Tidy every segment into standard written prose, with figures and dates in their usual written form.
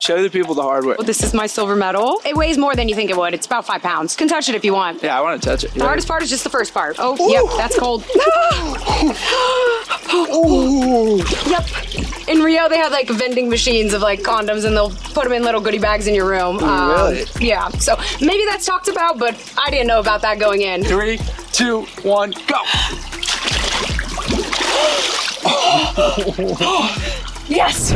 Show the people the hardware. Well, this is my silver medal. It weighs more than you think it would. It's about 5 pounds. You can touch it if you want. Yeah, I want to touch it. The hardest part is just the first part. Oh, yep, that's cold. Yep. In Rio, they have like vending machines of like condoms, and they'll put them in little goodie bags in your room. Really? Yeah. So maybe that's talked about, but I didn't know about that going in. 3, 2, 1, go. Yes.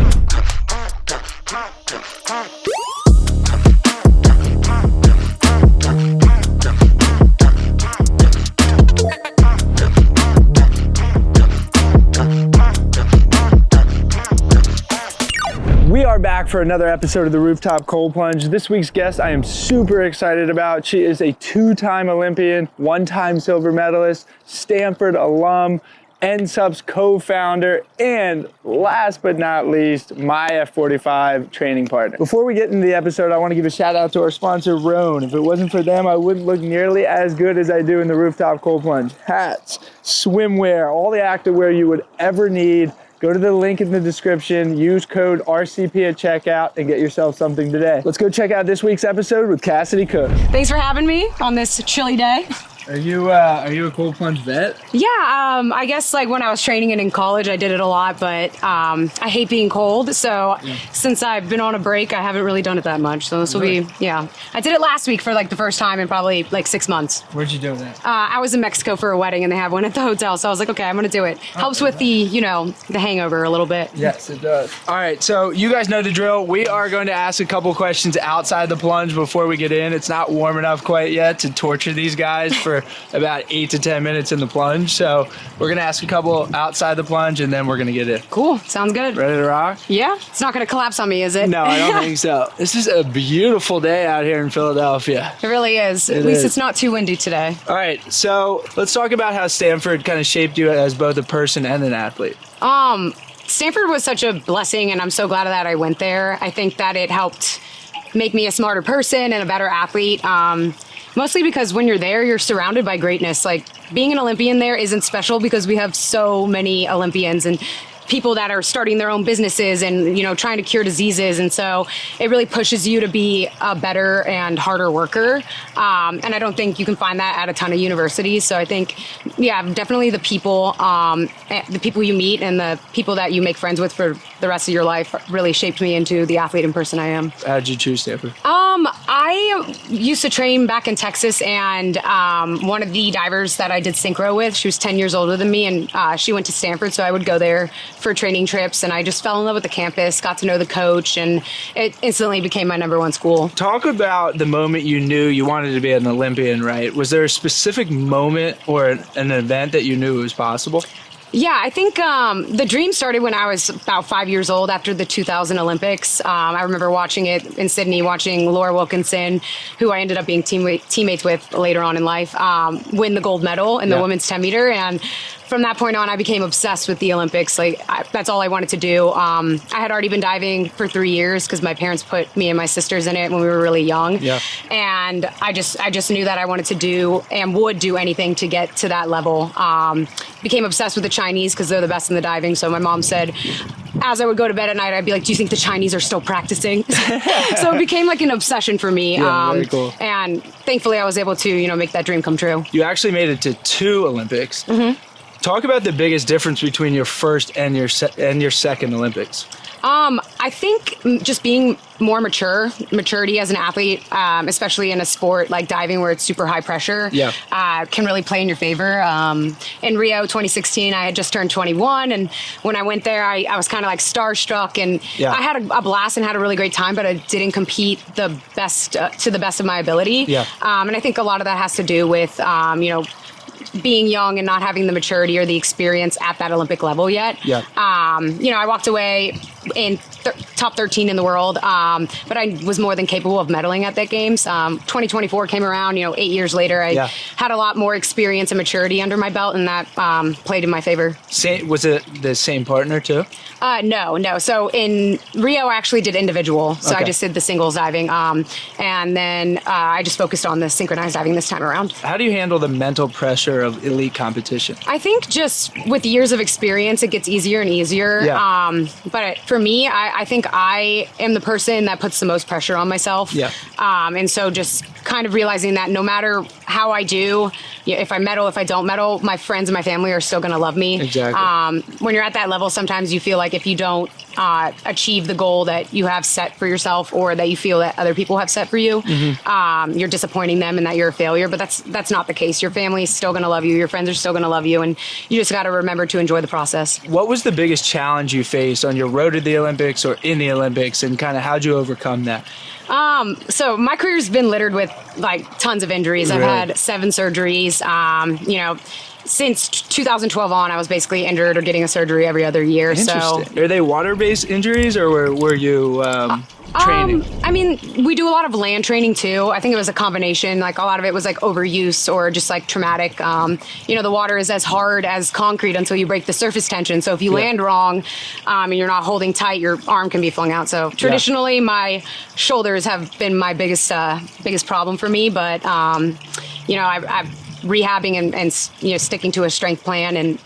We are back for another episode of the Rooftop Cold Plunge. This week's guest I am super excited about. She is a 2-time Olympian, 1-time silver medalist, Stanford alum, NSUP's co-founder, and last but not least, my F45 training partner. Before we get into the episode, I want to give a shout out to our sponsor, Roan. If it wasn't for them, I wouldn't look nearly as good as I do in the Rooftop Cold Plunge. Hats, swimwear, all the activewear you would ever need. Go to the link in the description, use code RCP at checkout, and get yourself something today. Let's go check out this week's episode with Kassidy Cook. Thanks for having me on this chilly day. Are you a cold plunge vet? Yeah, I guess like when I was training and in college, I did it a lot, but I hate being cold. So since I've been on a break, I haven't really done it that much. So this will be, yeah. I did it last week for like the first time in probably like 6 months. Where'd you do that? I was in Mexico for a wedding, and they have one at the hotel. So I was like, okay, I'm going to do it. Helps with the, you know, the hangover a little bit. Yes, it does. All right, so you guys know the drill. We are going to ask a couple questions outside the plunge before we get in. It's not warm enough quite yet to torture these guys for about 8 to 10 minutes in the plunge. So we're going to ask a couple outside the plunge, and then we're going to get in. Cool. Sounds good. Ready to rock? Yeah. It's not going to collapse on me, is it? No, I don't think so. This is a beautiful day out here in Philadelphia. It really is. At least it's not too windy today. All right, so let's talk about how Stanford kind of shaped you as both a person and an athlete. Stanford was such a blessing, and I'm so glad that I went there. I think that it helped make me a smarter person and a better athlete. Mostly because when you're there, you're surrounded by greatness. Like being an Olympian there isn't special because we have so many Olympians and people that are starting their own businesses and, you know, trying to cure diseases. And so it really pushes you to be a better and harder worker. And I don't think you can find that at a ton of universities. So I think, yeah, definitely the people you meet and the people that you make friends with for the rest of your life really shaped me into the athlete and person I am. How did you choose Stanford? I used to train back in Texas, and one of the divers that I did synchro with, she was 10 years older than me, and she went to Stanford, so I would go there for training trips, and I just fell in love with the campus, got to know the coach, and it instantly became my #1 school. Talk about the moment you knew you wanted to be an Olympian, right? Was there a specific moment or an event that you knew it was possible? Yeah, I think the dream started when I was about 5 years old after the 2000 Olympics. I remember watching it in Sydney, watching Laura Wilkinson, who I ended up being teammates with later on in life, win the gold medal in the women's 10 meter. And from that point on, I became obsessed with the Olympics. That's all I wanted to do. I had already been diving for 3 years because my parents put me and my sisters in it when we were really young. Yeah. And I just knew that I wanted to do and would do anything to get to that level. Became obsessed with the Chinese because they're the best in the diving. So my mom said, as I would go to bed at night, I'd be like, do you think the Chinese are still practicing? So it became like an obsession for me. Yeah, very cool. And thankfully I was able to, you know, make that dream come true. You actually made it to 2 Olympics. Mm-hmm. Talk about the biggest difference between your first and your second Olympics. I think just being more maturity as an athlete, especially in a sport like diving where it's super high pressure, can really play in your favor. In Rio 2016, I had just turned 21, and when I went there, I was kind of like starstruck, and I had a blast and had a really great time, but I didn't compete the best to the best of my ability. Yeah. And I think a lot of that has to do with, you know, being young and not having the maturity or the experience at that Olympic level yet. Yeah. You know, I walked away in top 13 in the world, but I was more than capable of medaling at that games. 2024 came around, you know, 8 years later. I had a lot more experience and maturity under my belt, and that played in my favor. Was it the same partner too? No. So in Rio, I actually did individual. So I just did the singles diving. And then I just focused on the synchronized diving this time around. How do you handle the mental pressure of elite competition? I think just with years of experience, it gets easier and easier. Yeah. But for me, I think I am the person that puts the most pressure on myself. Yeah. And so just kind of realizing that no matter how I do, if I medal, if I don't medal, my friends and my family are still going to love me. Exactly. When you're at that level, sometimes you feel like if you don't achieve the goal that you have set for yourself or that you feel that other people have set for you, you're disappointing them and that you're a failure. But that's not the case. Your family is still going to love you. Your friends are still going to love you. And you just got to remember to enjoy the process. What was the biggest challenge you faced on your road to the Olympics or in the Olympics, and kind of how'd you overcome that? So my career's been littered with like tons of injuries. Really? I've had 7 surgeries. Since 2012 on, I was basically injured or getting a surgery every other year. So Are they water-based injuries, or were you training? I mean, we do a lot of land training too. I think it was a combination. Like a lot of it was like overuse or just like traumatic. The water is as hard as concrete until you break the surface tension. So if you land wrong and you're not holding tight, your arm can be flung out. So traditionally, my shoulders have been my biggest problem for me. But I've rehabbing and sticking to a strength plan and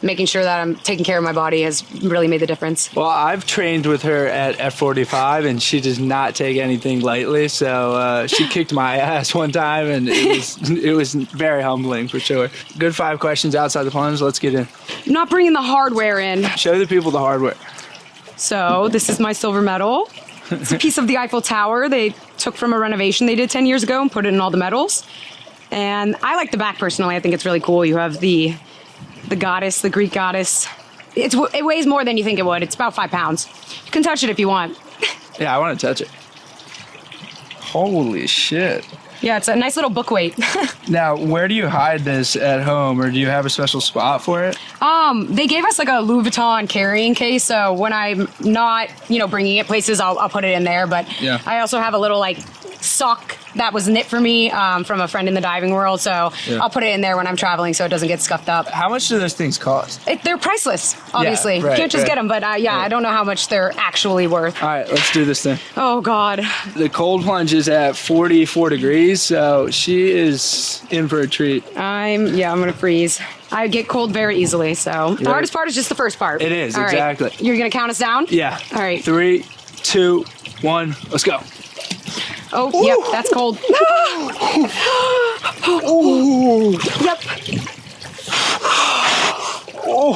making sure that I'm taking care of my body has really made the difference. Well, I've trained with her at F45, and she does not take anything lightly. So she kicked my ass one time, and it was very humbling for sure. Good 5 questions outside the plunge. Let's get in. I'm not bringing the hardware in. Show the people the hardware. So this is my silver medal. It's a piece of the Eiffel Tower they took from a renovation they did 10 years ago and put it in all the medals. And I like the back personally. I think it's really cool. You have the goddess, the Greek goddess. It weighs more than you think it would. It's about 5 pounds. You can touch it if you want. Yeah, I want to touch it. Holy shit. Yeah, it's a nice little book weight. Now, where do you hide this at home, or do you have a special spot for it? They gave us like a Louis Vuitton carrying case, so when I'm not, bringing it places, I'll put it in there. But I also have a little like sock that was knit for me from a friend in the diving world, so I'll put it in there when I'm traveling so it doesn't get scuffed up. How much do those things cost? They're priceless, obviously. Yeah, right, you can't just get them, but I don't know how much they're actually worth. All right, let's do this thing. Oh, God. The cold plunge is at 44 degrees, so she is in for a treat. I'm going to freeze. I get cold very easily, so the hardest part is just the first part. It is, All exactly. Right. You're going to count us down? Yeah. All right. 3, 2, 1, let's go. Oh, yep, that's cold. Ooh. Yep. Oh.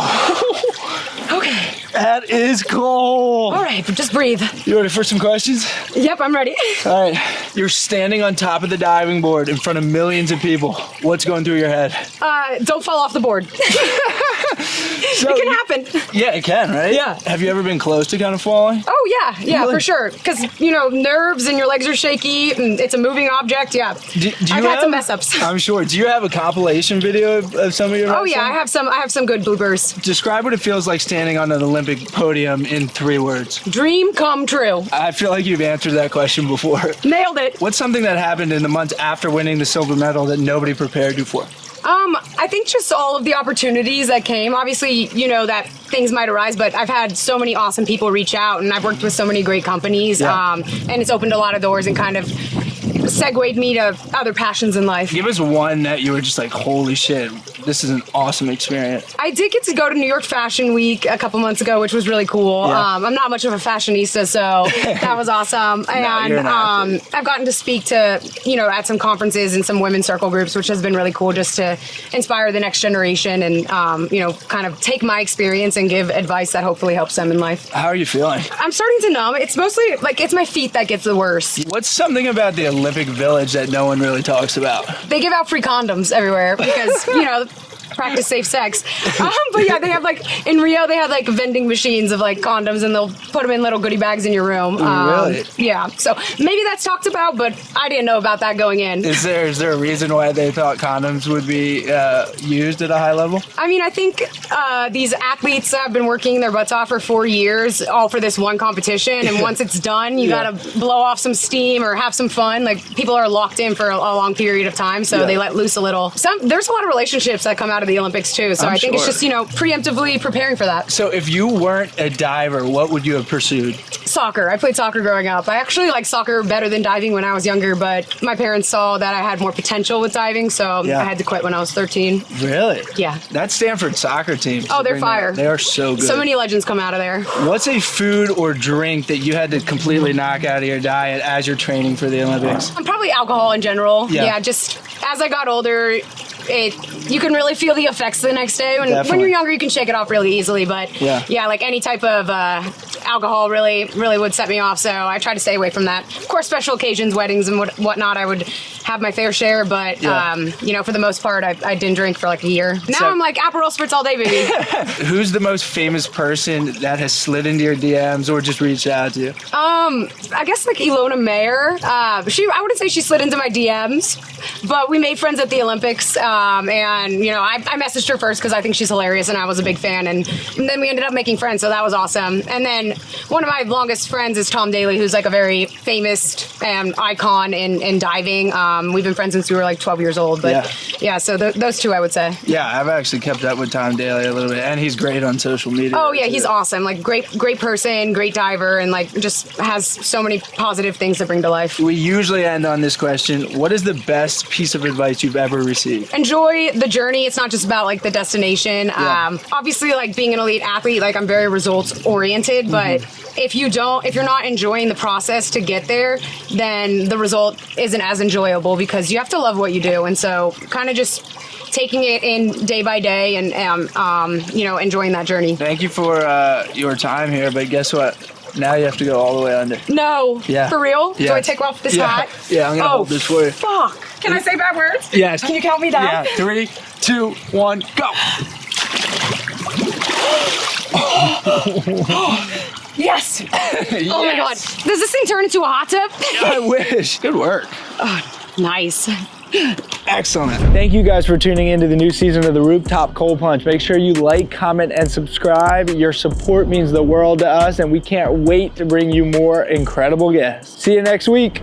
Okay. That is cold. All right, just breathe. You ready for some questions? Yep, I'm ready. All right. You're standing on top of the diving board in front of millions of people. What's going through your head? Don't fall off the board. So it can happen. Yeah, it can, right? Yeah. Have you ever been close to kind of falling? Oh, yeah, Really? for sure. Because, nerves and your legs are shaky, and it's a moving object, yeah. Do you I've had some mess ups. I'm sure. Do you have a compilation video of some of your Oh, yeah, wrestling? I have some good bloopers. Describe what it feels like standing on an Olympic podium in 3 words. Dream come true. I feel like you've answered that question before. Nailed it. What's something that happened in the months after winning the silver medal that nobody prepared you for? I think just all of the opportunities that came. Obviously, that things might arise, but I've had so many awesome people reach out, and I've worked with so many great companies, and it's opened a lot of doors and kind of segued me to other passions in life. Give us one that you were just like, holy shit, this is an awesome experience. I did get to go to New York Fashion Week a couple months ago, which was really cool. Yeah. I'm not much of a fashionista, so that was awesome. You're an athlete. I've gotten to speak to, at some conferences and some women's circle groups, which has been really cool just to inspire the next generation and, kind of take my experience and give advice that hopefully helps them in life. How are you feeling? I'm starting to numb. It's mostly it's my feet that gets the worst. What's something about the Olympic Village that no one really talks about? They give out free condoms everywhere because, practice safe sex. But yeah, they have in Rio, they have vending machines of condoms, and they'll put them in little goodie bags in your room. Really? Yeah. So maybe that's talked about, but I didn't know about that going in. Is there a reason why they thought condoms would be used at a high level? I mean, I think these athletes have been working their butts off for 4 years, all for this one competition. And once it's done, you got to blow off some steam or have some fun. People are locked in for a long period of time, so they let loose a little. There's a lot of relationships that come out of the Olympics too. So I think it's just, you know, preemptively preparing for that. So if you weren't a diver, what would you have pursued? Soccer. I played soccer growing up. I actually liked soccer better than diving when I was younger, but my parents saw that I had more potential with diving, so I had to quit when I was 13. Really? Yeah. That Stanford soccer team. Oh, they're fire. They are so good. So many legends come out of there. What's a food or drink that you had to completely knock out of your diet as you're training for the Olympics? Probably alcohol in general. Yeah. Yeah, just as I got older, you can really feel the effects the next day. When you're younger, you can shake it off really easily, but yeah, like any type of alcohol really would set me off, so I try to stay away from that. Of course, special occasions, weddings and whatnot, I would have my fair share, but you know, for the most part, I didn't drink for like a year. Now I'm like Aperol Spritz all day, baby. Who's the most famous person that has slid into your DMs or just reached out to you? I guess like Ilona Mayer. I wouldn't say she slid into my DMs, but we made friends at the Olympics. And you know, I messaged her first because I think she's hilarious and I was a big fan, and then we ended up making friends, so that was awesome. And then one of my longest friends is Tom Daly, who's like a very famous icon in diving. We've been friends since we were like 12 years old, but yeah, so those two I would say. Yeah, I've actually kept up with Tom Daly a little bit, and he's great on social media. Oh yeah, he's awesome. Like great person, great diver, and like just has so many positive things to bring to life. We usually end on this question: what is the best piece of advice you've ever received? Enjoy the journey. It's not just about like the destination. Obviously, like being an elite athlete, like I'm very results oriented, but if you're not enjoying the process to get there, then the result isn't as enjoyable, because you have to love what you do. And so kind of just taking it in day by day and you know, enjoying that journey. Thank you for your time here, but guess what? Now you have to go all the way under. No. Yeah. For real? Yeah. Do I take off this hat? Yeah, I'm gonna hold this for you. Fuck. Can I say bad words? Yes. Can you count me down? Yeah. 3, 2, 1, go. Yes. Yes. Oh my God. Does this thing turn into a hot tub? I wish. Good work. Nice. Excellent. Thank you guys for tuning into the new season of the Rooftop Cold Plunge. Make sure you like, comment, and subscribe. Your support means the world to us, and we can't wait to bring you more incredible guests. See you next week.